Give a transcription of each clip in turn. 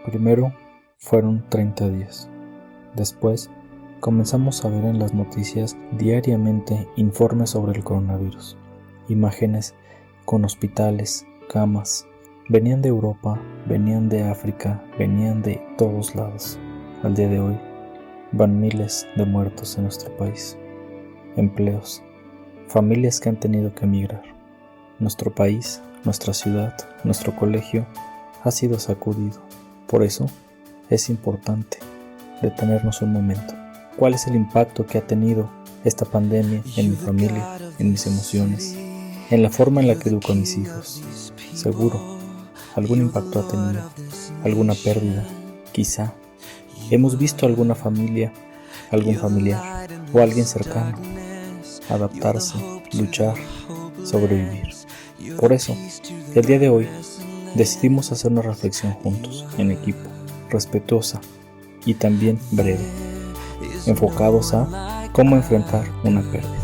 Primero fueron 30 días. Después comenzamos a ver en las noticias diariamente informes sobre el coronavirus. Imágenes con hospitales, camas. Venían de Europa, venían de África, venían de todos lados. Al día de hoy van miles de muertos en nuestro país. Empleos, familias que han tenido que emigrar. Nuestro país, nuestra ciudad, nuestro colegio ha sido sacudido. Por eso es importante detenernos un momento. ¿Cuál es el impacto que ha tenido esta pandemia en mi familia, en mis emociones, en la forma en la que educo a mis hijos? Seguro, algún impacto ha tenido, alguna pérdida, quizá. Hemos visto a alguna familia, algún familiar o alguien cercano adaptarse, luchar, sobrevivir. Por eso, el día de hoy decidimos hacer una reflexión juntos, en equipo, respetuosa y también breve, enfocados a cómo enfrentar una pérdida.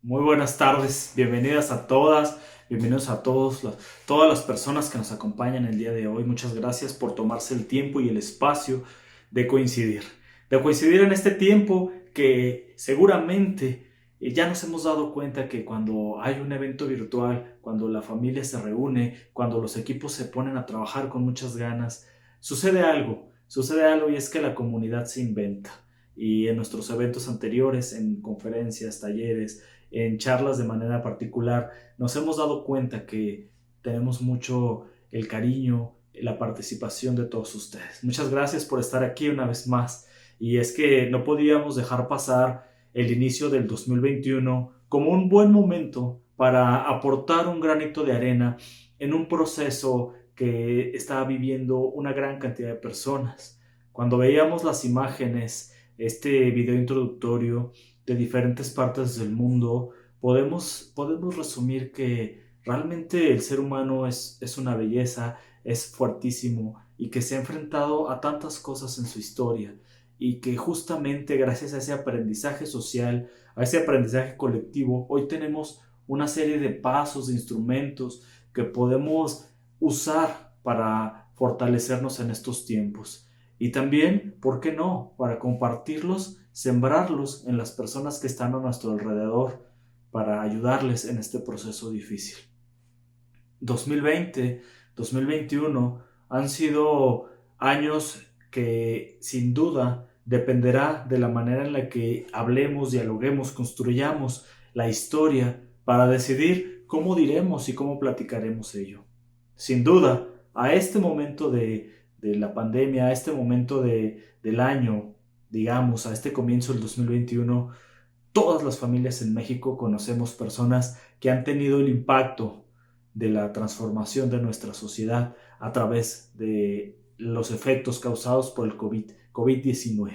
Muy buenas tardes, bienvenidas a todas, bienvenidos a todas las personas que nos acompañan el día de hoy. Muchas gracias por tomarse el tiempo y el espacio de coincidir en este tiempo que seguramente ya nos hemos dado cuenta que cuando hay un evento virtual, cuando la familia se reúne, cuando los equipos se ponen a trabajar con muchas ganas, sucede algo y es que la comunidad se inventa. Y en nuestros eventos anteriores, en conferencias, talleres, en charlas de manera particular, nos hemos dado cuenta que tenemos mucho el cariño, la participación de todos ustedes. Muchas gracias por estar aquí una vez más. Y es que no podíamos dejar pasar el inicio del 2021 como un buen momento para aportar un granito de arena en un proceso que está viviendo una gran cantidad de personas. Cuando veíamos las imágenes, este video introductorio de diferentes partes del mundo, podemos resumir que realmente el ser humano es una belleza, es fuertísimo y que se ha enfrentado a tantas cosas en su historia y que justamente gracias a ese aprendizaje social, a ese aprendizaje colectivo, hoy tenemos una serie de pasos, de instrumentos que podemos usar para fortalecernos en estos tiempos. Y también, ¿por qué no?, para compartirlos, sembrarlos en las personas que están a nuestro alrededor para ayudarles en este proceso difícil. 2020, 2021 han sido años que sin duda dependerá de la manera en la que hablemos, dialoguemos, construyamos la historia para decidir cómo diremos y cómo platicaremos ello. Sin duda, a este momento de la pandemia, a este momento del año, digamos, a este comienzo del 2021, todas las familias en México conocemos personas que han tenido el impacto de la transformación de nuestra sociedad a través de los efectos causados por el COVID-19.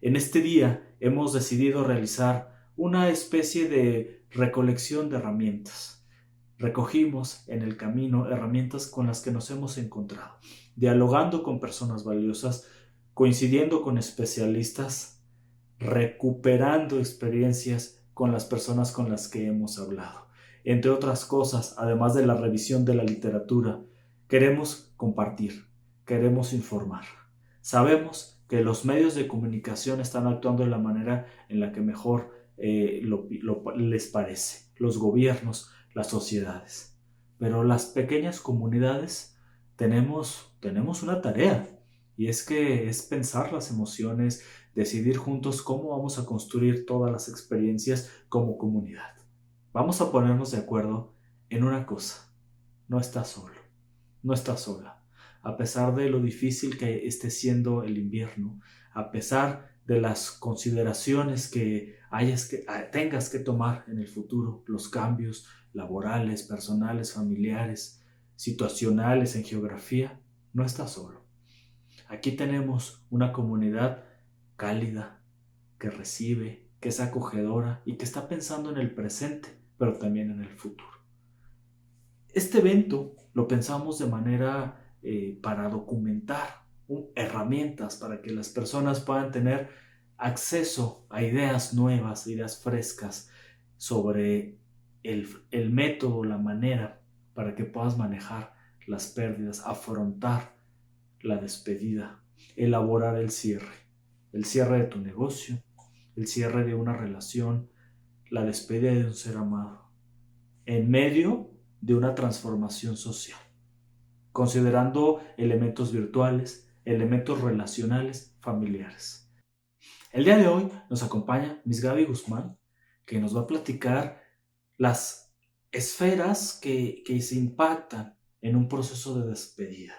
En este día hemos decidido realizar una especie de recolección de herramientas. Recogimos en el camino herramientas con las que nos hemos encontrado, dialogando con personas valiosas, coincidiendo con especialistas, recuperando experiencias con las personas con las que hemos hablado. Entre otras cosas, además de la revisión de la literatura, queremos compartir, queremos informar. Sabemos que los medios de comunicación están actuando de la manera en la que mejor les parece, los gobiernos, las sociedades. Pero las pequeñas comunidades tenemos una tarea, y es que es pensar las emociones, decidir juntos cómo vamos a construir todas las experiencias como comunidad. Vamos a ponernos de acuerdo en una cosa: no estás solo, no estás sola. A pesar de lo difícil que esté siendo el invierno, a pesar de las consideraciones que tengas que tomar en el futuro, los cambios laborales, personales, familiares, situacionales en geografía, no estás solo. Aquí tenemos una comunidad cálida, que recibe, que es acogedora y que está pensando en el presente, pero también en el futuro. Este evento lo pensamos de manera para documentar herramientas para que las personas puedan tener acceso a ideas nuevas, ideas frescas sobre el método, la manera para que puedas manejar las pérdidas, afrontar la despedida, elaborar el cierre de tu negocio, el cierre de una relación, la despedida de un ser amado, en medio de una transformación social, considerando elementos virtuales, elementos relacionales, familiares. El día de hoy nos acompaña Miss Gaby Guzmán, que nos va a platicar las esferas que se impactan en un proceso de despedida.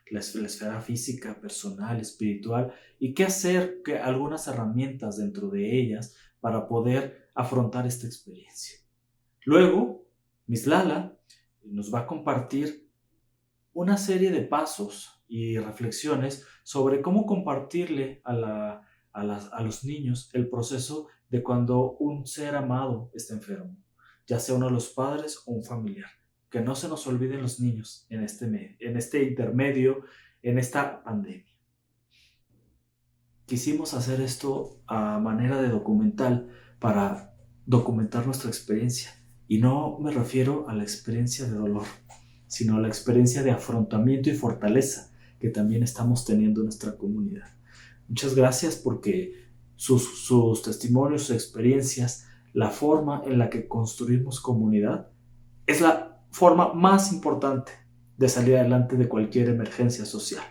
La esfera física, personal, espiritual, y qué hacer, algunas herramientas dentro de ellas para poder afrontar esta experiencia. Luego, Miss Lala nos va a compartir una serie de pasos y reflexiones sobre cómo compartirle a los niños el proceso de cuando un ser amado está enfermo, ya sea uno de los padres o un familiar. Que no se nos olviden los niños en este intermedio, en esta pandemia. Quisimos hacer esto a manera de documental para documentar nuestra experiencia. Y no me refiero a la experiencia de dolor, sino a la experiencia de afrontamiento y fortaleza que también estamos teniendo en nuestra comunidad. Muchas gracias porque sus testimonios, sus experiencias, la forma en la que construimos comunidad es la forma más importante de salir adelante de cualquier emergencia social.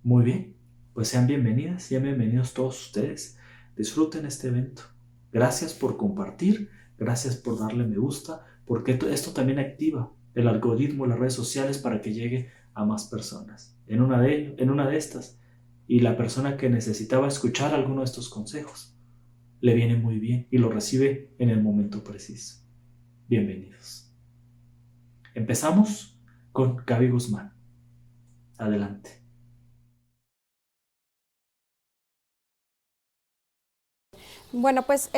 Muy bien, pues sean bienvenidas, sean bienvenidos todos ustedes. Disfruten este evento. Gracias por compartir, gracias por darle me gusta, porque esto también activa el algoritmo de las redes sociales para que llegue a más personas. En una de estas, y la persona que necesitaba escuchar alguno de estos consejos, le viene muy bien y lo recibe en el momento preciso. Bienvenidos. Empezamos con Gaby Guzmán. Adelante. Bueno, pues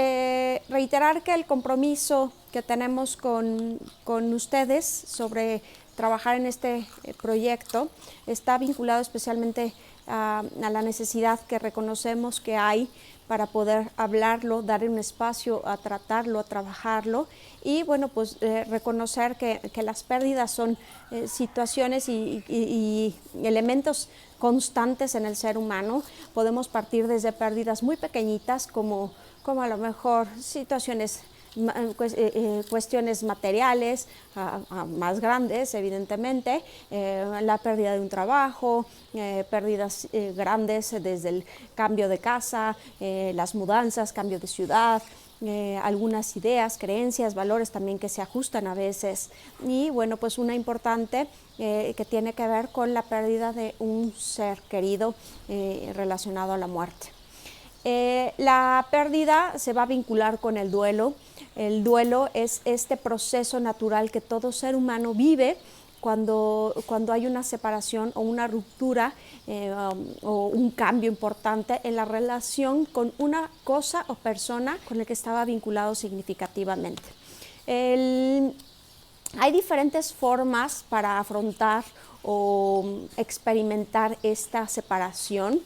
reiterar que el compromiso que tenemos con ustedes sobre trabajar en este proyecto está vinculado especialmente a la necesidad que reconocemos que hay para poder hablarlo, darle un espacio a tratarlo, a trabajarlo y bueno, pues reconocer que las pérdidas son situaciones y elementos constantes en el ser humano. Podemos partir desde pérdidas muy pequeñitas como a lo mejor situaciones, cuestiones materiales, más grandes evidentemente, la pérdida de un trabajo, pérdidas grandes desde el cambio de casa, las mudanzas, cambio de ciudad, algunas ideas, creencias, valores también que se ajustan a veces y bueno, pues una importante que tiene que ver con la pérdida de un ser querido relacionado a la muerte. La pérdida se va a vincular con el duelo. El duelo es este proceso natural que todo ser humano vive cuando hay una separación o una ruptura o un cambio importante en la relación con una cosa o persona con la que estaba vinculado significativamente. Hay diferentes formas para afrontar o experimentar esta separación.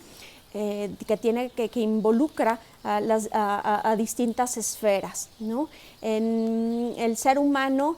Que involucra a distintas esferas, ¿no? El ser humano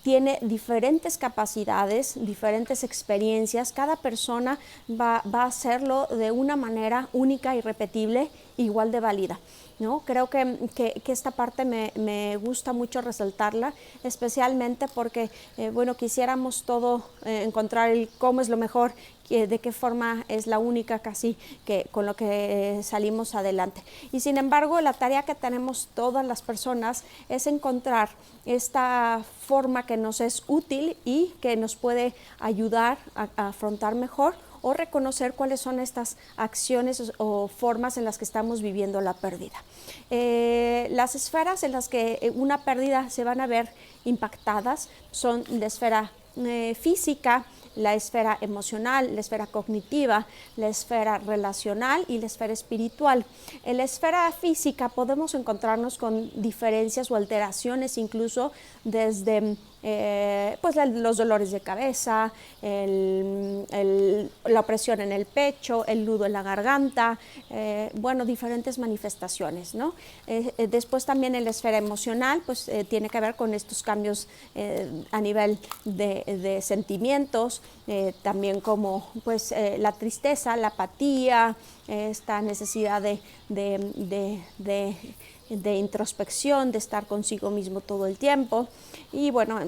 tiene diferentes capacidades, diferentes experiencias. Cada persona va a hacerlo de una manera única, irrepetible, igual de válida, ¿no? Creo que esta parte me gusta mucho resaltarla, especialmente porque, bueno, quisiéramos todo encontrar el cómo es lo mejor, de qué forma es la única casi que con lo que salimos adelante. Y sin embargo, la tarea que tenemos todas las personas es encontrar esta forma que nos es útil y que nos puede ayudar a afrontar mejor o reconocer cuáles son estas acciones o formas en las que estamos viviendo la pérdida. Las esferas en las que una pérdida se van a ver impactadas son la esfera física, la esfera emocional, la esfera cognitiva, la esfera relacional y la esfera espiritual. En la esfera física podemos encontrarnos con diferencias o alteraciones incluso desde pues los dolores de cabeza, la opresión en el pecho, el nudo en la garganta, bueno, diferentes manifestaciones, ¿no? Después también en la esfera emocional, pues tiene que ver con estos cambios a nivel de sentimientos, también como pues la tristeza, la apatía, esta necesidad de introspección, de estar consigo mismo todo el tiempo, y bueno,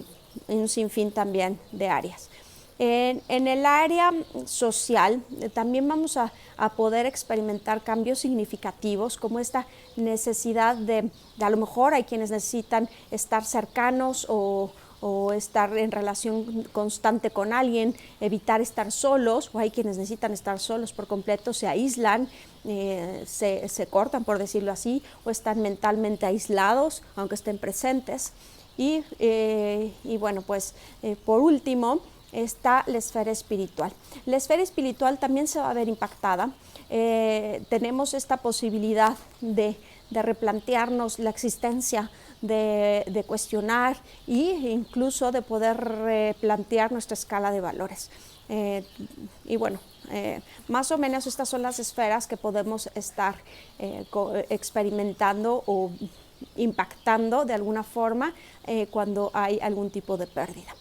un sinfín también de áreas. En el área social también vamos a poder experimentar cambios significativos, como esta necesidad de a lo mejor hay quienes necesitan estar cercanos o estar en relación constante con alguien, evitar estar solos, o hay quienes necesitan estar solos por completo, se aíslan, se cortan, por decirlo así, o están mentalmente aislados, aunque estén presentes. Y bueno, pues por último está la esfera espiritual. La esfera espiritual también se va a ver impactada. Tenemos esta posibilidad de replantearnos la existencia, de cuestionar e incluso de poder replantear nuestra escala de valores. Y bueno, más o menos estas son las esferas que podemos estar experimentando o impactando de alguna forma cuando hay algún tipo de pérdida.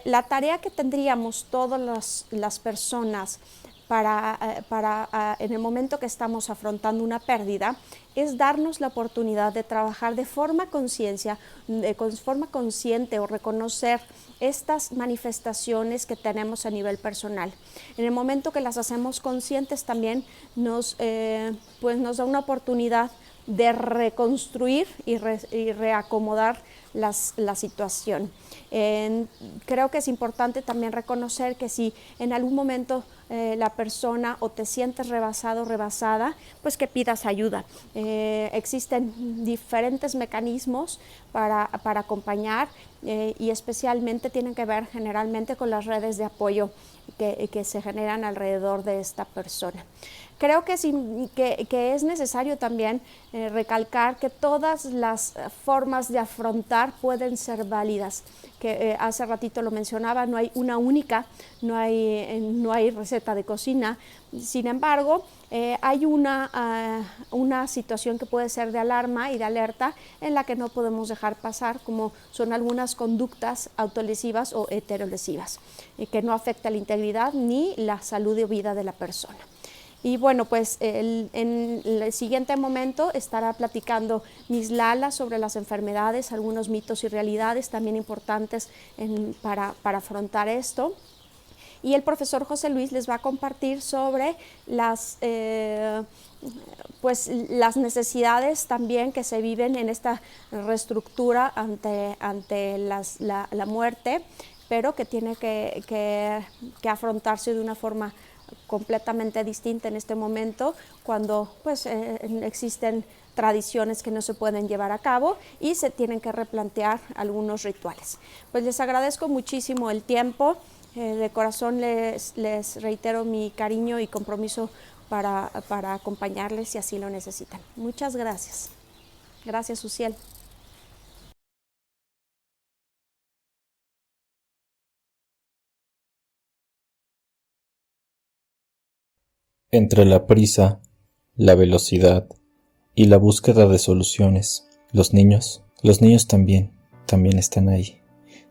La tarea que tendríamos todas las personas en el momento que estamos afrontando una pérdida es darnos la oportunidad de trabajar de forma consciente o reconocer estas manifestaciones que tenemos a nivel personal. En el momento que las hacemos conscientes también nos da una oportunidad de reconstruir y reacomodar la situación. Creo que es importante también reconocer que si en algún momento la persona o te sientes rebasado o rebasada, pues que pidas ayuda. Existen diferentes mecanismos para acompañar y especialmente tienen que ver generalmente con las redes de apoyo que se generan alrededor de esta persona. Creo que es necesario también recalcar que todas las formas de afrontar pueden ser válidas, que hace ratito lo mencionaba, no hay una única, no hay receta de cocina. Sin embargo, hay una situación que puede ser de alarma y de alerta en la que no podemos dejar pasar, como son algunas conductas autolesivas o heterolesivas, que no afecta la integridad ni la salud o vida de la persona. Y bueno, pues en el siguiente momento estará platicando Miss Lala sobre las enfermedades, algunos mitos y realidades también importantes para afrontar esto. Y el profesor José Luis les va a compartir sobre las necesidades también que se viven en esta reestructura ante la muerte, pero que tiene que afrontarse de una forma completamente distinta en este momento, cuando pues existen tradiciones que no se pueden llevar a cabo y se tienen que replantear algunos rituales. Pues les agradezco muchísimo el tiempo, de corazón les reitero mi cariño y compromiso para acompañarles si así lo necesitan. Muchas gracias. Gracias, Uciel. Entre la prisa, la velocidad y la búsqueda de soluciones, los niños también están ahí,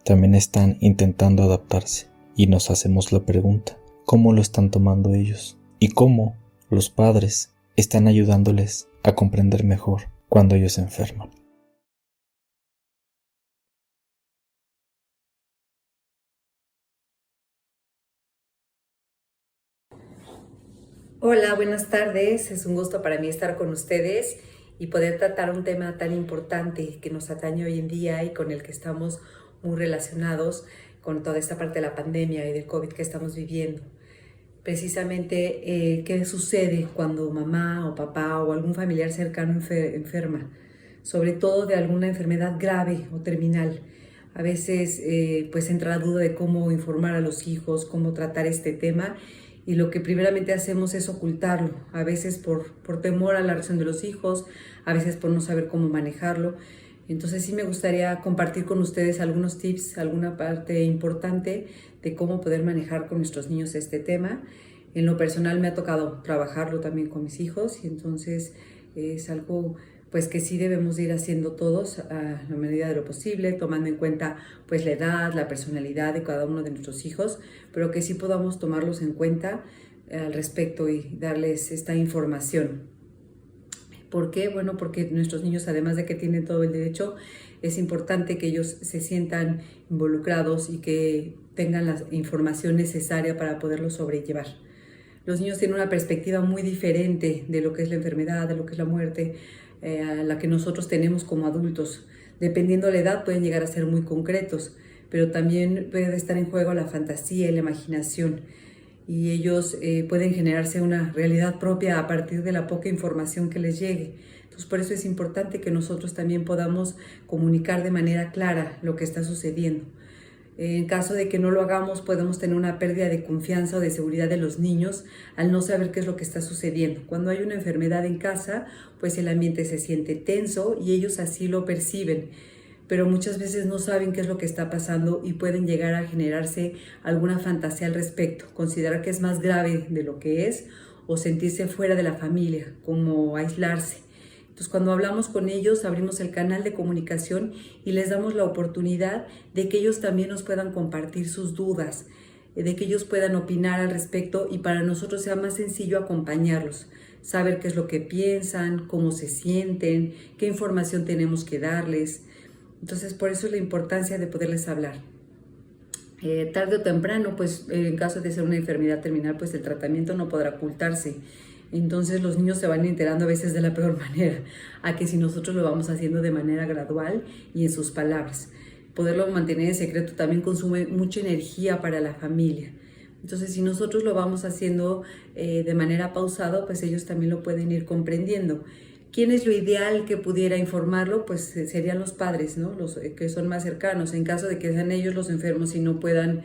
también están intentando adaptarse, y nos hacemos la pregunta, ¿cómo lo están tomando ellos? Y cómo los padres están ayudándoles a comprender mejor cuando ellos se enferman. Hola, buenas tardes. Es un gusto para mí estar con ustedes y poder tratar un tema tan importante que nos atañe hoy en día y con el que estamos muy relacionados con toda esta parte de la pandemia y del COVID que estamos viviendo. Precisamente, ¿qué sucede cuando mamá o papá o algún familiar cercano enferma? Sobre todo de alguna enfermedad grave o terminal. A veces pues entra la duda de cómo informar a los hijos, cómo tratar este tema, y lo que primeramente hacemos es ocultarlo, a veces por temor a la reacción de los hijos, a veces por no saber cómo manejarlo, Entonces sí me gustaría compartir con ustedes algunos tips, alguna parte importante de cómo poder manejar con nuestros niños este tema. En lo personal me ha tocado trabajarlo también con mis hijos y entonces es algo pues que sí debemos ir haciendo todos a la medida de lo posible, tomando en cuenta pues la edad, la personalidad de cada uno de nuestros hijos, pero que sí podamos tomarlos en cuenta al respecto y darles esta información. ¿Por qué? Bueno, porque nuestros niños, además de que tienen todo el derecho, es importante que ellos se sientan involucrados y que tengan la información necesaria para poderlo sobrellevar. Los niños tienen una perspectiva muy diferente de lo que es la enfermedad, de lo que es la muerte, a la que nosotros tenemos como adultos. Dependiendo de la edad pueden llegar a ser muy concretos, pero también puede estar en juego la fantasía y la imaginación. Y ellos pueden generarse una realidad propia a partir de la poca información que les llegue. Entonces, por eso es importante que nosotros también podamos comunicar de manera clara lo que está sucediendo. En caso de que no lo hagamos, podemos tener una pérdida de confianza o de seguridad de los niños al no saber qué es lo que está sucediendo. Cuando hay una enfermedad en casa, pues el ambiente se siente tenso y ellos así lo perciben, pero muchas veces no saben qué es lo que está pasando y pueden llegar a generarse alguna fantasía al respecto, considerar que es más grave de lo que es o sentirse fuera de la familia, como aislarse. Entonces, cuando hablamos con ellos, abrimos el canal de comunicación y les damos la oportunidad de que ellos también nos puedan compartir sus dudas, de que ellos puedan opinar al respecto y para nosotros sea más sencillo acompañarlos, saber qué es lo que piensan, cómo se sienten, qué información tenemos que darles. Entonces, por eso es la importancia de poderles hablar. Tarde o temprano, pues en caso de ser una enfermedad terminal, pues el tratamiento no podrá ocultarse. Entonces los niños se van enterando a veces de la peor manera, a que si nosotros lo vamos haciendo de manera gradual y en sus palabras. Poderlo mantener en secreto también consume mucha energía para la familia. Entonces, si nosotros lo vamos haciendo de manera pausada, pues ellos también lo pueden ir comprendiendo. ¿Quién es lo ideal que pudiera informarlo? Pues serían los padres, ¿no? Los que son más cercanos. En caso de que sean ellos los enfermos y no puedan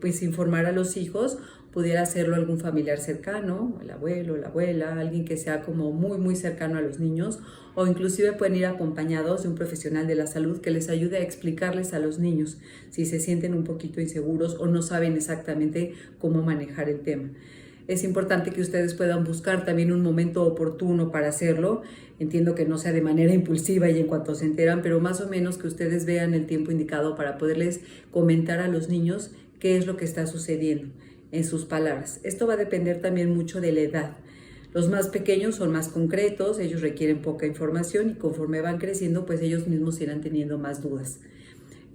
pues informar a los hijos, pudiera hacerlo algún familiar cercano, el abuelo, la abuela, alguien que sea como muy cercano a los niños, o inclusive pueden ir acompañados de un profesional de la salud que les ayude a explicarles a los niños si se sienten un poquito inseguros o no saben exactamente cómo manejar el tema. Es importante que ustedes puedan buscar también un momento oportuno para hacerlo. Entiendo que no sea de manera impulsiva y en cuanto se enteran, pero más o menos que ustedes vean el tiempo indicado para poderles comentar a los niños qué es lo que está sucediendo en sus palabras. Esto va a depender también mucho de la edad. Los más pequeños son más concretos, ellos requieren poca información y conforme van creciendo, pues ellos mismos irán teniendo más dudas.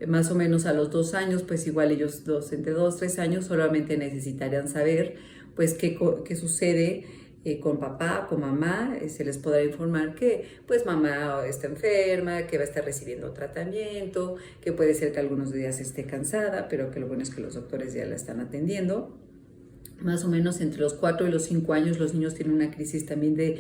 Más o menos a los 2 años, pues igual ellos entre 2-3 años solamente necesitarían saber pues qué sucede con papá, con mamá. Se les podrá informar que pues mamá está enferma, que va a estar recibiendo tratamiento, que puede ser que algunos días esté cansada, pero que lo bueno es que los doctores ya la están atendiendo. Más o menos entre los 4 y los 5 años los niños tienen una crisis también de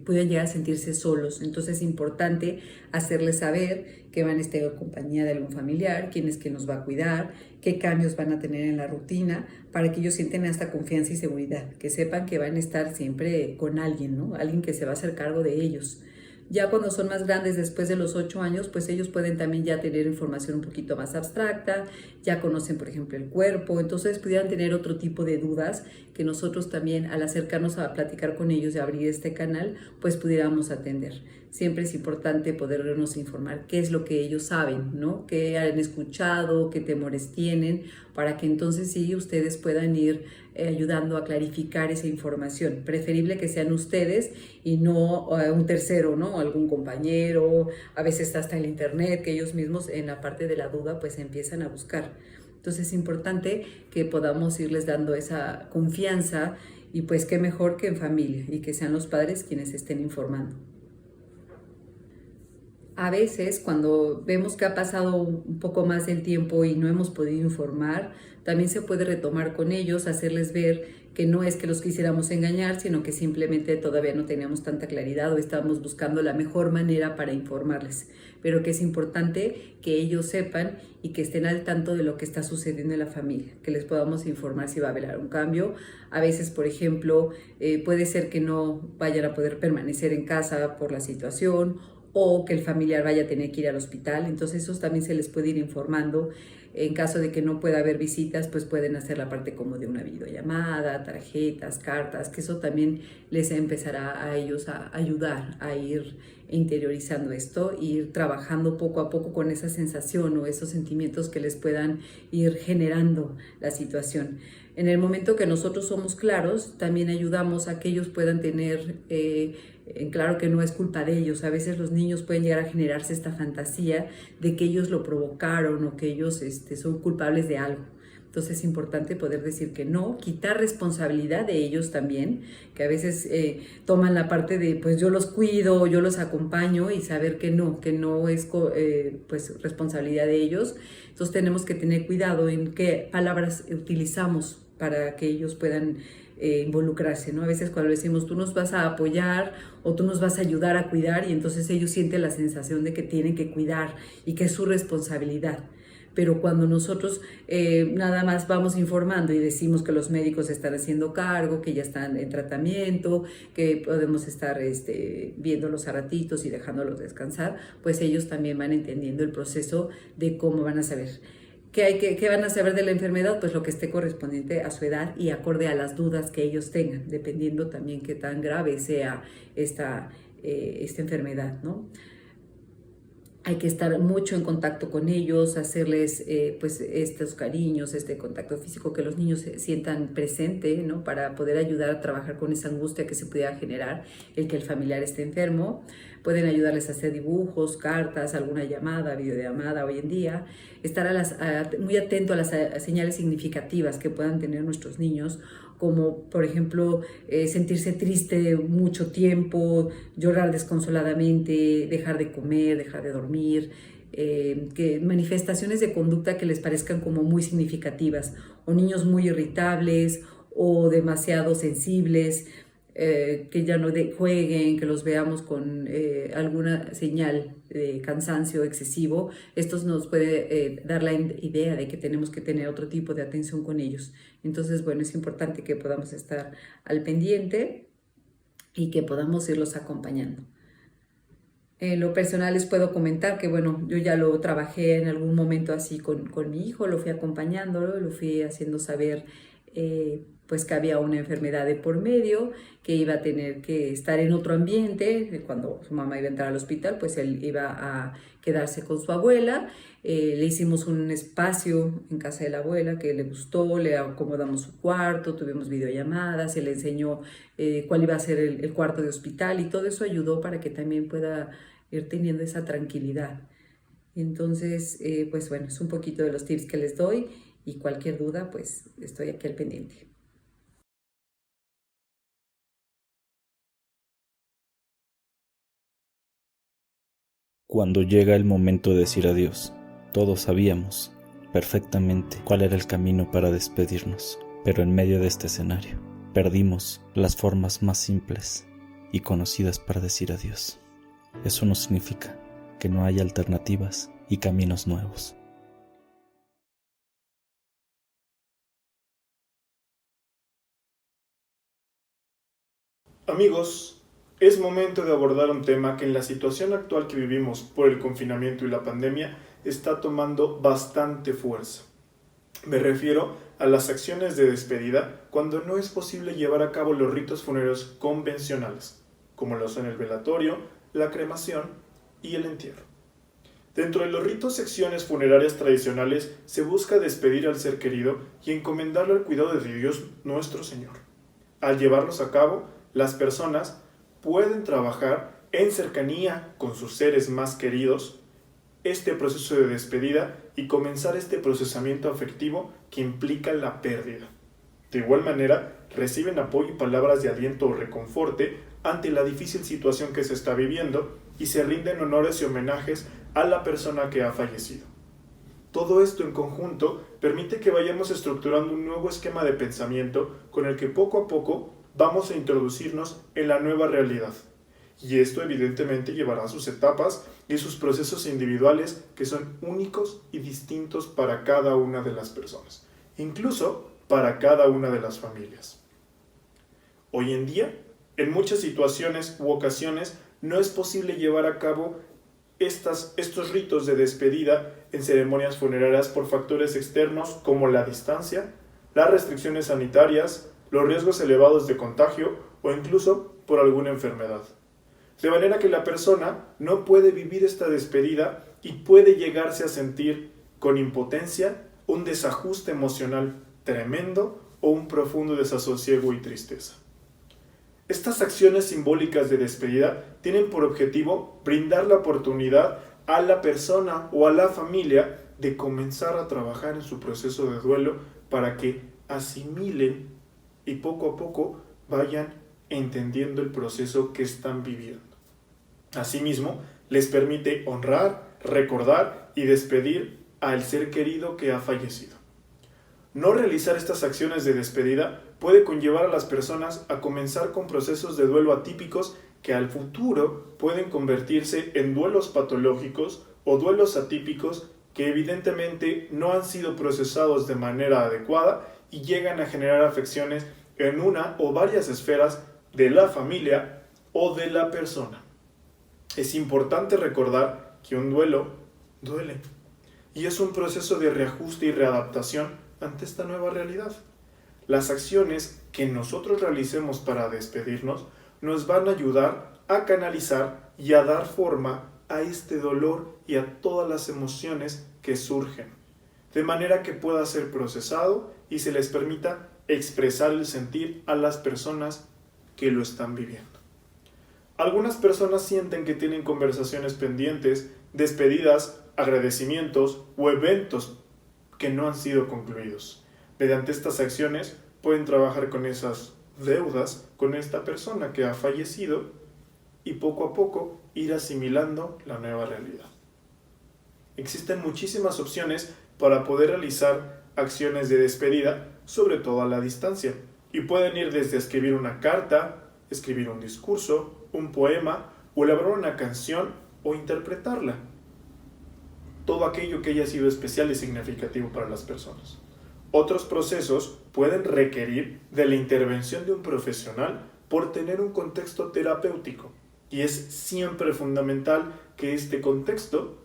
pueden llegar a sentirse solos. Entonces es importante hacerles saber que van a estar en compañía de algún familiar, quién es quien nos va a cuidar, qué cambios van a tener en la rutina, para que ellos sientan esta confianza y seguridad, que sepan que van a estar siempre con alguien, ¿no? Alguien que se va a hacer cargo de ellos. Ya cuando son más grandes, después de los 8 años, pues ellos pueden también ya tener información un poquito más abstracta, ya conocen, por ejemplo, el cuerpo, entonces pudieran tener otro tipo de dudas que nosotros también, al acercarnos a platicar con ellos y abrir este canal, pues pudiéramos atender. Siempre es importante podernos informar qué es lo que ellos saben, ¿no? Qué han escuchado, qué temores tienen, para que entonces sí ustedes puedan ir ayudando a clarificar esa información. Preferible que sean ustedes y no un tercero, ¿no? Algún compañero, a veces hasta el internet, que ellos mismos en la parte de la duda pues empiezan a buscar. Entonces es importante que podamos irles dando esa confianza y pues qué mejor que en familia y que sean los padres quienes estén informando. A veces, cuando vemos que ha pasado un poco más del tiempo y no hemos podido informar, también se puede retomar con ellos, hacerles ver que no es que los quisiéramos engañar, sino que simplemente todavía no teníamos tanta claridad o estábamos buscando la mejor manera para informarles. Pero que es importante que ellos sepan y que estén al tanto de lo que está sucediendo en la familia, que les podamos informar si va a haber un cambio. A veces, por ejemplo, puede ser que no vayan a poder permanecer en casa por la situación, o que el familiar vaya a tener que ir al hospital. Entonces esos también se les puede ir informando. En caso de que no pueda haber visitas, pues pueden hacer la parte como de una videollamada, tarjetas, cartas, que eso también les empezará a ellos a ayudar a ir interiorizando esto, ir trabajando poco a poco con esa sensación o esos sentimientos que les puedan ir generando la situación. En el momento que nosotros somos claros, también ayudamos a que ellos puedan tener en claro que no es culpa de ellos. A veces los niños pueden llegar a generarse esta fantasía de que ellos lo provocaron o que ellos son culpables de algo. Entonces es importante poder decir que no, quitar responsabilidad de ellos también, que a veces toman la parte de pues yo los cuido, yo los acompaño, y saber que no es pues responsabilidad de ellos. Entonces tenemos que tener cuidado en qué palabras utilizamos para que ellos puedan involucrarse, ¿no? A veces cuando decimos tú nos vas a apoyar o tú nos vas a ayudar a cuidar, y entonces ellos sienten la sensación de que tienen que cuidar y que es su responsabilidad. Pero cuando nosotros nada más vamos informando y decimos que los médicos están haciendo cargo, que ya están en tratamiento, que podemos estar viéndolos a ratitos y dejándolos descansar, pues ellos también van entendiendo el proceso de cómo van a saber. ¿Qué van a saber de la enfermedad? Pues lo que esté correspondiente a su edad y acorde a las dudas que ellos tengan, dependiendo también qué tan grave sea esta enfermedad, ¿no? Hay que estar mucho en contacto con ellos, hacerles pues estos cariños, este contacto físico, que los niños se sientan presente, ¿no? Para poder ayudar a trabajar con esa angustia que se pudiera generar el que el familiar esté enfermo. Pueden ayudarles a hacer dibujos, cartas, alguna llamada, videollamada hoy en día. Estar muy atento a las señales significativas que puedan tener nuestros niños, como por ejemplo sentirse triste mucho tiempo, llorar desconsoladamente, dejar de comer, dejar de dormir, que manifestaciones de conducta que les parezcan como muy significativas, o niños muy irritables o demasiado sensibles, que ya no jueguen, que los veamos con alguna señal de cansancio excesivo. Esto nos puede dar la idea de que tenemos que tener otro tipo de atención con ellos. Entonces, bueno, es importante que podamos estar al pendiente y que podamos irlos acompañando. En lo personal les puedo comentar que, bueno, yo ya lo trabajé en algún momento así con mi hijo, lo fui acompañándolo, lo fui haciendo saber pues que había una enfermedad de por medio, que iba a tener que estar en otro ambiente. Cuando su mamá iba a entrar al hospital, pues él iba a quedarse con su abuela. Le hicimos un espacio en casa de la abuela que le gustó, le acomodamos su cuarto, tuvimos videollamadas, se le enseñó cuál iba a ser el cuarto de hospital, y todo eso ayudó para que también pueda ir teniendo esa tranquilidad. Entonces, pues bueno, es un poquito de los tips que les doy, y cualquier duda, pues estoy aquí al pendiente. Cuando llega el momento de decir adiós, todos sabíamos perfectamente cuál era el camino para despedirnos, pero en medio de este escenario, perdimos las formas más simples y conocidas para decir adiós. Eso no significa que no haya alternativas y caminos nuevos. Amigos, es momento de abordar un tema que en la situación actual que vivimos por el confinamiento y la pandemia está tomando bastante fuerza. Me refiero a las acciones de despedida cuando no es posible llevar a cabo los ritos funerarios convencionales, como lo son el velatorio, la cremación y el entierro. Dentro de los ritos y acciones funerarias tradicionales se busca despedir al ser querido y encomendarlo al cuidado de Dios nuestro Señor. Al llevarlos a cabo, las personas pueden trabajar en cercanía con sus seres más queridos este proceso de despedida y comenzar este procesamiento afectivo que implica la pérdida. De igual manera, reciben apoyo y palabras de aliento o reconforte ante la difícil situación que se está viviendo y se rinden honores y homenajes a la persona que ha fallecido. Todo esto en conjunto permite que vayamos estructurando un nuevo esquema de pensamiento con el que poco a poco vamos a introducirnos en la nueva realidad. Y esto evidentemente llevará sus etapas y sus procesos individuales que son únicos y distintos para cada una de las personas, incluso para cada una de las familias. Hoy en día, en muchas situaciones u ocasiones, no es posible llevar a cabo estos ritos de despedida en ceremonias funerarias por factores externos como la distancia, las restricciones sanitarias, los riesgos elevados de contagio o incluso por alguna enfermedad. De manera que la persona no puede vivir esta despedida y puede llegarse a sentir con impotencia un desajuste emocional tremendo o un profundo desasosiego y tristeza. Estas acciones simbólicas de despedida tienen por objetivo brindar la oportunidad a la persona o a la familia de comenzar a trabajar en su proceso de duelo para que asimilen y poco a poco vayan entendiendo el proceso que están viviendo. Asimismo, les permite honrar, recordar y despedir al ser querido que ha fallecido. No realizar estas acciones de despedida puede conllevar a las personas a comenzar con procesos de duelo atípicos que al futuro pueden convertirse en duelos patológicos o duelos atípicos que evidentemente no han sido procesados de manera adecuada y llegan a generar afecciones en una o varias esferas de la familia o de la persona. Es importante recordar que un duelo duele y es un proceso de reajuste y readaptación ante esta nueva realidad. Las acciones que nosotros realicemos para despedirnos nos van a ayudar a canalizar y a dar forma a este dolor y a todas las emociones que surgen, de manera que pueda ser procesado y se les permita expresar el sentir a las personas que lo están viviendo. Algunas personas sienten que tienen conversaciones pendientes, despedidas, agradecimientos o eventos que no han sido concluidos. Mediante estas acciones pueden trabajar con esas deudas con esta persona que ha fallecido y poco a poco ir asimilando la nueva realidad. Existen muchísimas opciones para poder realizar acciones de despedida, sobre todo a la distancia, y pueden ir desde escribir una carta, escribir un discurso, un poema o elaborar una canción o interpretarla. Todo aquello que haya sido especial y significativo para las personas. Otros procesos pueden requerir de la intervención de un profesional por tener un contexto terapéutico y es siempre fundamental que este contexto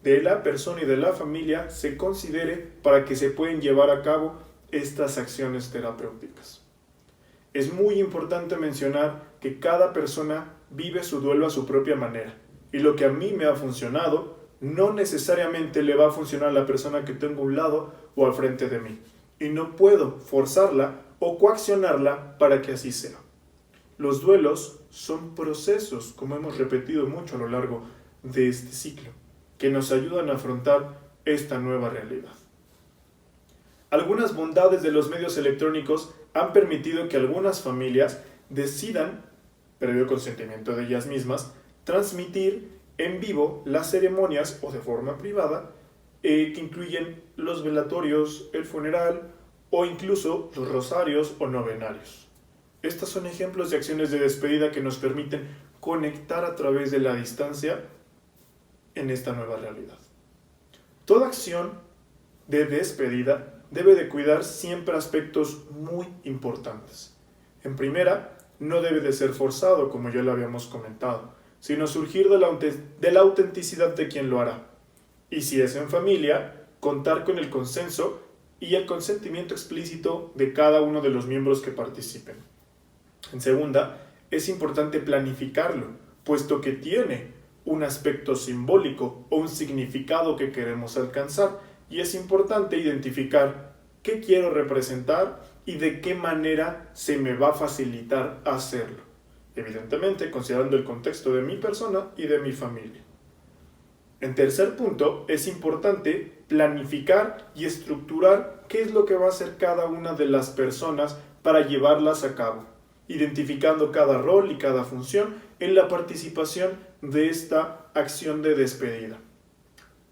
de la persona y de la familia se considere para que se puedan llevar a cabo estas acciones terapéuticas. Es muy importante mencionar que cada persona vive su duelo a su propia manera y lo que a mí me ha funcionado no necesariamente le va a funcionar a la persona que tengo a un lado o al frente de mí. Y no puedo forzarla o coaccionarla para que así sea. Los duelos son procesos, como hemos repetido mucho a lo largo de este ciclo, que nos ayudan a afrontar esta nueva realidad. Algunas bondades de los medios electrónicos han permitido que algunas familias decidan, previo consentimiento de ellas mismas, transmitir en vivo las ceremonias o de forma privada que incluyen los velatorios, el funeral o incluso los rosarios o novenarios. Estos son ejemplos de acciones de despedida que nos permiten conectar a través de la distancia en esta nueva realidad. Toda acción de despedida debe de cuidar siempre aspectos muy importantes. En primera, no debe de ser forzado, como ya lo habíamos comentado, sino surgir de la autenticidad de quien lo hará. Y si es en familia, contar con el consenso y el consentimiento explícito de cada uno de los miembros que participen. En segunda, es importante planificarlo, puesto que tiene un aspecto simbólico o un significado que queremos alcanzar, y es importante identificar qué quiero representar y de qué manera se me va a facilitar hacerlo. Evidentemente, considerando el contexto de mi persona y de mi familia. En tercer punto, es importante planificar y estructurar qué es lo que va a hacer cada una de las personas para llevarlas a cabo, identificando cada rol y cada función en la participación de esta acción de despedida.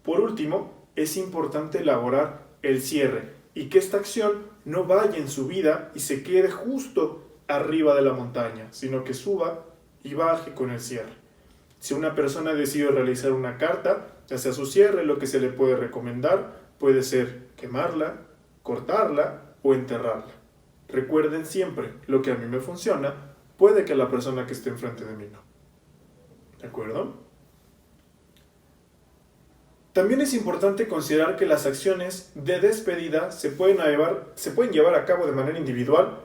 Por último, es importante elaborar el cierre y que esta acción no vaya en subida y se quede justo arriba de la montaña, sino que suba y baje con el cierre. Si una persona decide realizar una carta, ya sea su cierre, lo que se le puede recomendar puede ser quemarla, cortarla o enterrarla. Recuerden siempre, lo que a mí me funciona, puede que a la persona que esté enfrente de mí no. ¿De acuerdo? También es importante considerar que las acciones de despedida se pueden llevar a cabo de manera individual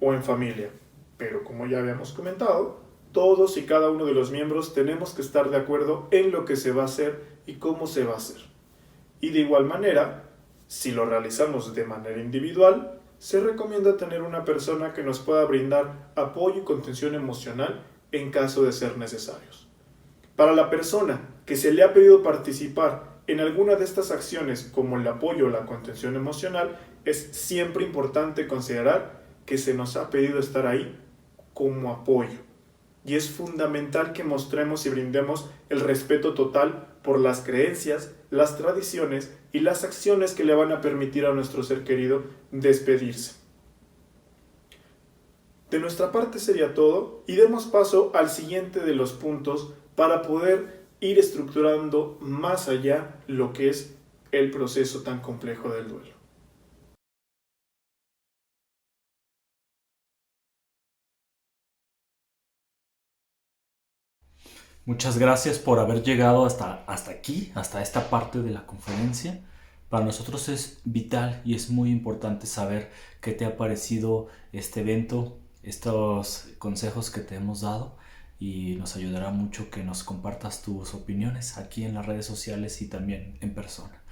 o en familia. Pero como ya habíamos comentado, todos y cada uno de los miembros tenemos que estar de acuerdo en lo que se va a hacer y cómo se va a hacer. Y de igual manera, si lo realizamos de manera individual, se recomienda tener una persona que nos pueda brindar apoyo y contención emocional en caso de ser necesarios. Para la persona que se le ha pedido participar en alguna de estas acciones como el apoyo o la contención emocional, es siempre importante considerar que se nos ha pedido estar ahí como apoyo. Y es fundamental que mostremos y brindemos el respeto total por las creencias, las tradiciones y las acciones que le van a permitir a nuestro ser querido despedirse. De nuestra parte sería todo y demos paso al siguiente de los puntos para poder ir estructurando más allá lo que es el proceso tan complejo del duelo. Muchas gracias por haber llegado hasta aquí, hasta esta parte de la conferencia. Para nosotros es vital y es muy importante saber qué te ha parecido este evento, estos consejos que te hemos dado, y nos ayudará mucho que nos compartas tus opiniones aquí en las redes sociales y también en persona.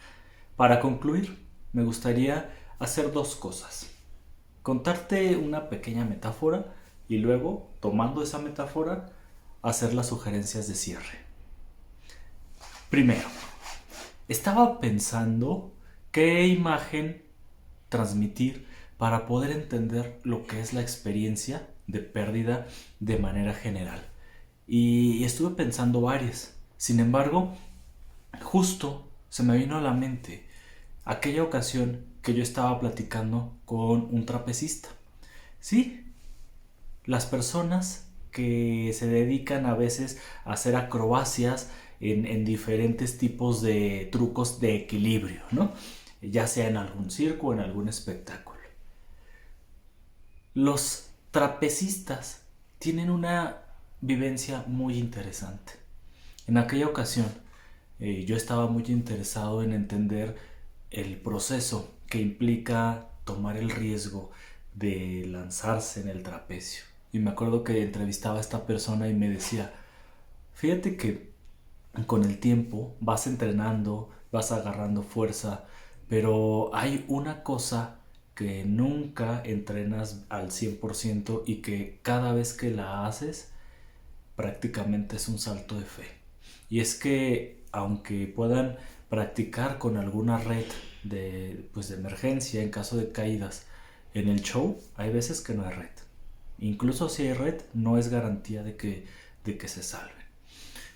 Para concluir, me gustaría hacer dos cosas. Contarte una pequeña metáfora y luego, tomando esa metáfora, hacer las sugerencias de cierre. Primero, estaba pensando qué imagen transmitir para poder entender lo que es la experiencia de pérdida de manera general. Y estuve pensando varias. Sin embargo, justo se me vino a la mente aquella ocasión que yo estaba platicando con un trapecista. Sí, las personas que se dedican a veces a hacer acrobacias en diferentes tipos de trucos de equilibrio, ¿no? Ya sea en algún circo o en algún espectáculo. Los trapecistas tienen una vivencia muy interesante. En aquella ocasión yo estaba muy interesado en entender el proceso que implica tomar el riesgo de lanzarse en el trapecio. Y me acuerdo que entrevistaba a esta persona y me decía, fíjate que con el tiempo vas entrenando, vas agarrando fuerza, pero hay una cosa que nunca entrenas al 100% y que cada vez que la haces prácticamente es un salto de fe. Y es que aunque puedan practicar con alguna red de emergencia en caso de caídas en el show, hay veces que no hay red. Incluso si hay red, no es garantía de que se salven.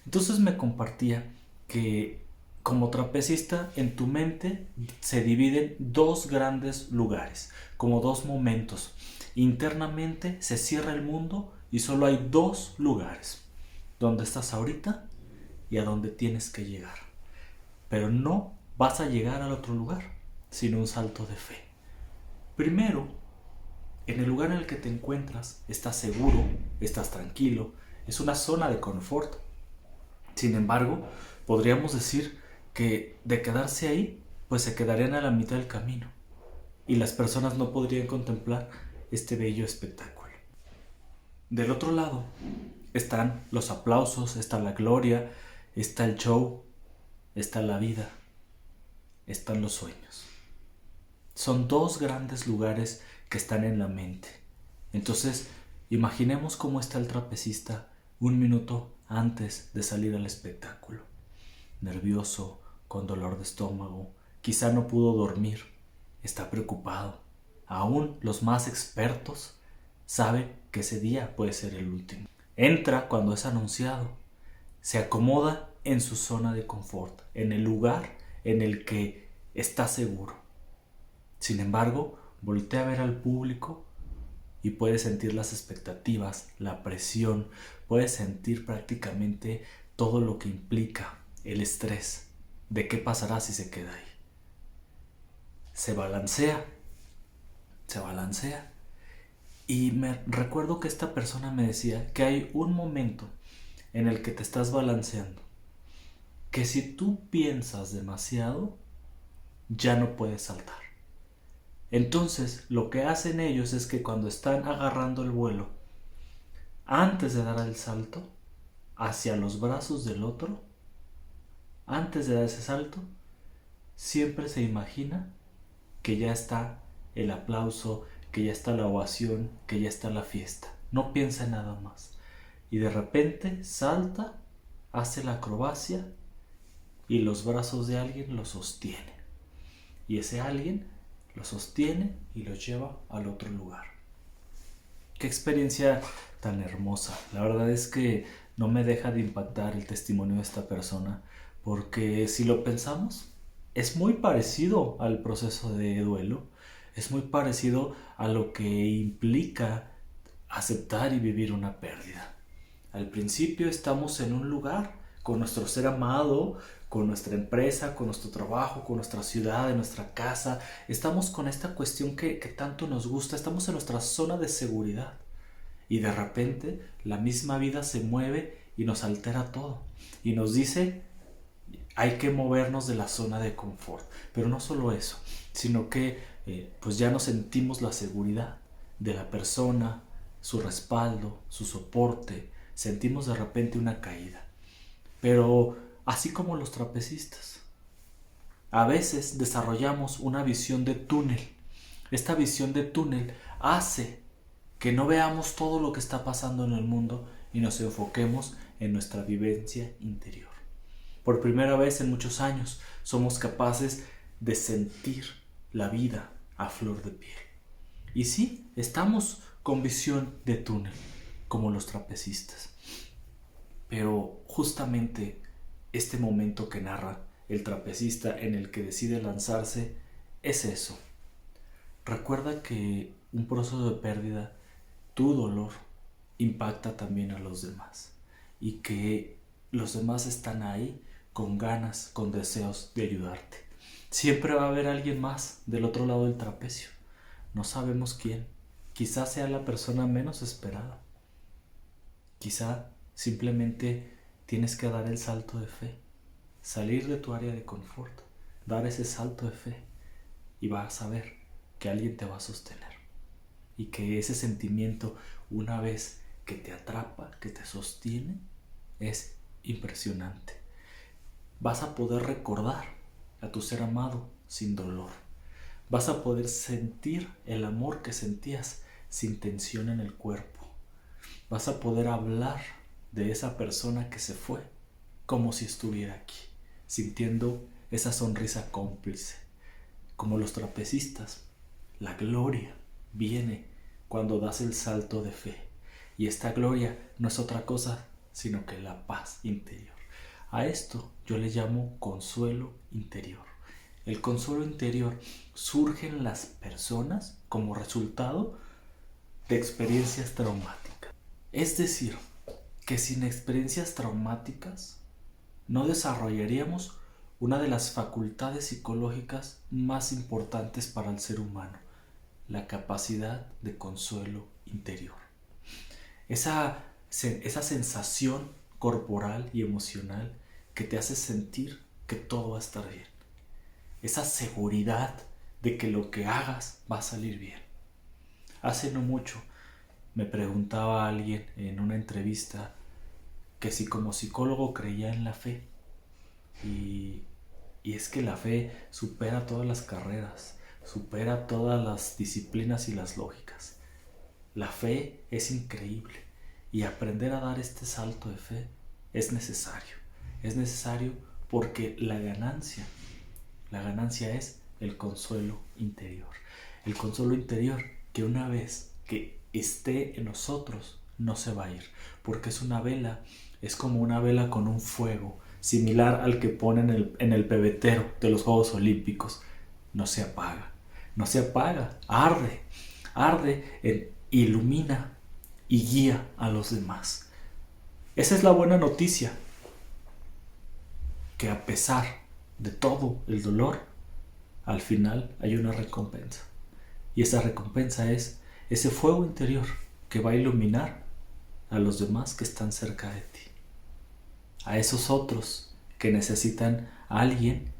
Entonces me compartía que como trapecista en tu mente se dividen dos grandes lugares, como dos momentos. Internamente se cierra el mundo y solo hay dos lugares, donde estás ahorita y a donde tienes que llegar. Pero no vas a llegar al otro lugar, sino un salto de fe. Primero, en el lugar en el que te encuentras, estás seguro, estás tranquilo, es una zona de confort. Sin embargo, podríamos decir que de quedarse ahí, pues se quedarían a la mitad del camino y las personas no podrían contemplar este bello espectáculo. Del otro lado están los aplausos, está la gloria, está el show, está la vida, están los sueños. Son dos grandes lugares que están en la mente. Entonces, imaginemos cómo está el trapecista un minuto antes de salir al espectáculo. Nervioso, con dolor de estómago, quizá no pudo dormir, está preocupado. Aún los más expertos saben que ese día puede ser el último. Entra cuando es anunciado, se acomoda en su zona de confort, en el lugar en el que está seguro. Sin embargo, voltea a ver al público y puede sentir las expectativas, la presión, puede sentir prácticamente todo lo que implica el estrés de qué pasará si se queda ahí. Se balancea y me recuerdo que esta persona me decía que hay un momento en el que te estás balanceando, que si tú piensas demasiado, ya no puedes saltar. Entonces, lo que hacen ellos es que cuando están agarrando el vuelo, antes de dar el salto hacia los brazos del otro, antes de dar ese salto, siempre se imagina que ya está el aplauso, que ya está la ovación, que ya está la fiesta. No piensa en nada más. Y de repente salta, hace la acrobacia y los brazos de alguien lo sostienen. Y ese alguien lo sostiene y lo lleva al otro lugar. Qué experiencia tan hermosa. La verdad es que no me deja de impactar el testimonio de esta persona, porque si lo pensamos, es muy parecido al proceso de duelo, es muy parecido a lo que implica aceptar y vivir una pérdida. Al principio estamos en un lugar con nuestro ser amado, con nuestra empresa, con nuestro trabajo, con nuestra ciudad, en nuestra casa. Estamos con esta cuestión que tanto nos gusta, estamos en nuestra zona de seguridad. Y de repente la misma vida se mueve y nos altera todo. Y nos dice, hay que movernos de la zona de confort. Pero no solo eso, sino que pues ya no sentimos la seguridad de la persona, su respaldo, su soporte. Sentimos de repente una caída. Pero así como los trapecistas, a veces desarrollamos una visión de túnel. Esta visión de túnel hace que no veamos todo lo que está pasando en el mundo y nos enfoquemos en nuestra vivencia interior. Por primera vez en muchos años somos capaces de sentir la vida a flor de piel. Y sí, estamos con visión de túnel, como los trapecistas. Pero justamente este momento que narra el trapecista en el que decide lanzarse es eso. Recuerda que un proceso de pérdida, tu dolor, impacta también a los demás y que los demás están ahí con ganas, con deseos de ayudarte. Siempre va a haber alguien más del otro lado del trapecio. No sabemos quién. Quizás sea la persona menos esperada. Quizá simplemente tienes que dar el salto de fe, salir de tu área de confort, dar ese salto de fe y vas a ver que alguien te va a sostener y que ese sentimiento, una vez que te atrapa, que te sostiene, es impresionante. Vas a poder recordar a tu ser amado sin dolor. Vas a poder sentir el amor que sentías sin tensión en el cuerpo. Vas a poder hablar de esa persona que se fue como si estuviera aquí, sintiendo esa sonrisa cómplice. Como los trapecistas, la gloria viene cuando das el salto de fe. Y esta gloria no es otra cosa sino que la paz interior. A esto yo le llamo consuelo interior. El consuelo interior surge en las personas como resultado de experiencias traumáticas. Es decir, que sin experiencias traumáticas no desarrollaríamos una de las facultades psicológicas más importantes para el ser humano, la capacidad de consuelo interior. Esa sensación corporal y emocional que te hace sentir que todo va a estar bien. Esa seguridad de que lo que hagas va a salir bien. Hace no mucho me preguntaba alguien en una entrevista que si como psicólogo creía en la fe. Y es que la fe supera todas las carreras, supera todas las disciplinas y las lógicas. La fe es increíble y aprender a dar este salto de fe es necesario. Es necesario porque la ganancia es el consuelo interior. El consuelo interior que una vez que esté en nosotros no se va a ir, porque es una vela, es como una vela con un fuego similar al que ponen en el pebetero de los Juegos Olímpicos. No se apaga, arde, ilumina y guía a los demás. Esa es la buena noticia, que a pesar de todo el dolor, al final hay una recompensa. Y esa recompensa es ese fuego interior que va a iluminar a los demás que están cerca de ti. a esos otros que necesitan a alguien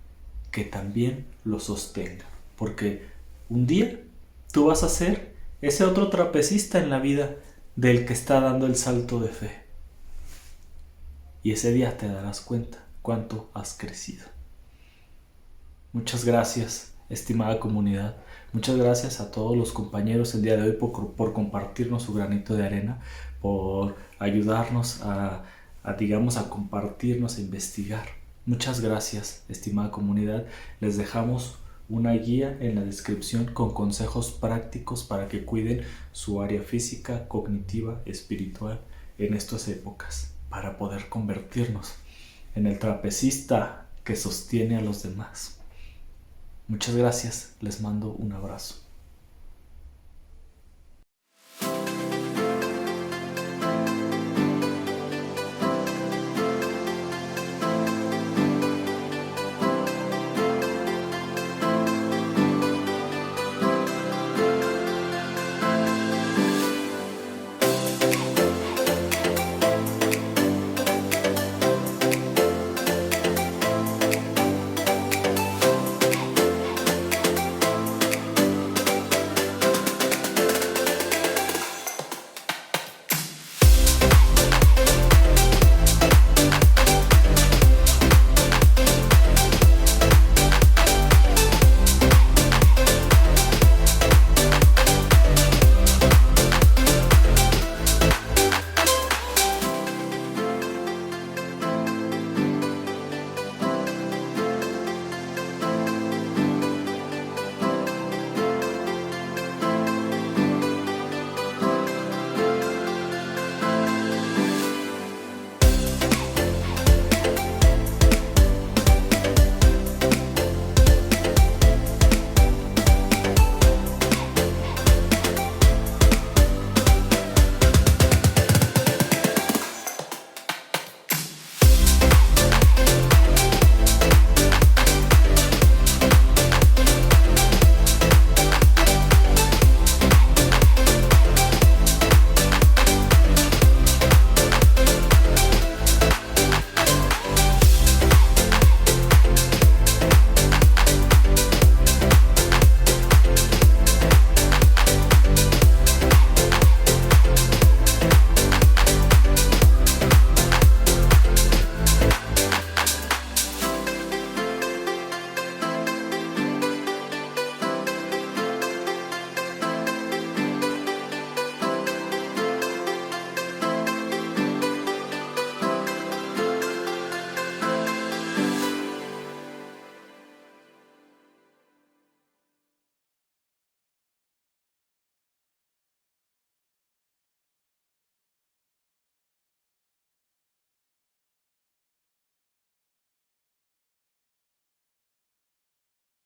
que también los sostenga. Porque un día tú vas a ser ese otro trapecista en la vida del que está dando el salto de fe. Y ese día te darás cuenta cuánto has crecido. Muchas gracias, estimada comunidad. Muchas gracias a todos los compañeros el día de hoy por compartirnos su granito de arena, por ayudarnos a compartirnos, a investigar. Muchas gracias, estimada comunidad. Les dejamos una guía en la descripción con consejos prácticos para que cuiden su área física, cognitiva, espiritual en estas épocas, para poder convertirnos en el trapecista que sostiene a los demás. Muchas gracias, les mando un abrazo.